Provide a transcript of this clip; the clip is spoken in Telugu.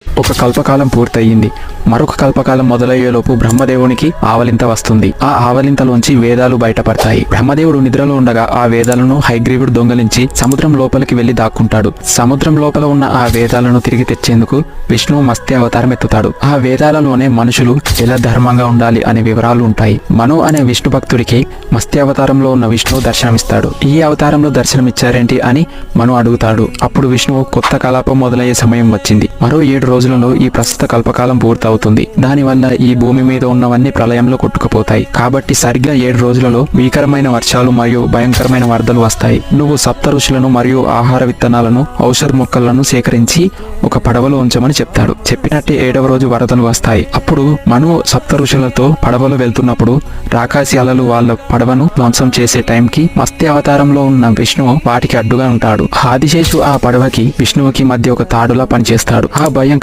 ఒక కల్పకాలం పూర్తయింది. మరొక కల్పకాలం మొదలయ్యేలోపు బ్రహ్మదేవునికి ఆవలింత వస్తుంది. ఆ ఆవలింతలోంచి వేదాలు బయటపడతాయి. బ్రహ్మదేవుడు నిద్రలో ఉండగా ఆ వేదాలను హయగ్రీవుడు దొంగలించి సముద్రం లోపలికి వెళ్లి దాక్కుంటాడు. సముద్రం లోపల ఉన్న ఆ వేదాలను తిరిగి తెచ్చేందుకు విష్ణువు మత్స్య అవతారం ఎత్తుతాడు. ఆ వేదాలలోనే మనుషులు ఎలా ధర్మంగా ఉండాలి అనే వివరాలు ఉంటాయి. మను అనే విష్ణు భక్తుడికి మత్స్య అవతారంలో ఉన్న విష్ణువు దర్శనమిస్తాడు. ఈ అవతారంలో దర్శనమిచ్చారేంటి అని మను అడుగుతాడు. అప్పుడు విష్ణువు కొత్త కలాపం మొదలయ్యే సమయం వచ్చింది. మరో 7 రోజులలో ఈ ప్రస్తుత కల్పకాలం పూర్తవుతుంది. దానివల్ల ఈ భూమి మీద ఉన్నవన్నీ ప్రళయంలో కొట్టుకుపోతాయి. కాబట్టి సరిగ్గా 7 రోజులలో భీకరమైన వర్షాలు మరియు భయంకరమైన వరదలు వస్తాయి. నువ్వు సప్త ఋషులను మరియు ఆహార విత్తనాలను, ఔషధ మొక్కలను సేకరించి ఒక పడవలో ఉంచమని చెప్తాడు. చెప్పినట్టే 7వ రోజు వరదలు వస్తాయి. అప్పుడు మను సప్త ఋషులతో పడవలో వెళ్తున్నప్పుడు రాకాసి అలలు వాళ్ళ పడవను ధ్వంసం చేసే టైంకి మత్స్య అవతారంలో ఉన్న విష్ణువు వాటికి అడ్డుగా ఉంటాడు. ఆదిశేషు ఆ పడవకి విష్ణువుకి మధ్య ఒక తాడులా పనిచేస్తాడు. ఆ భయం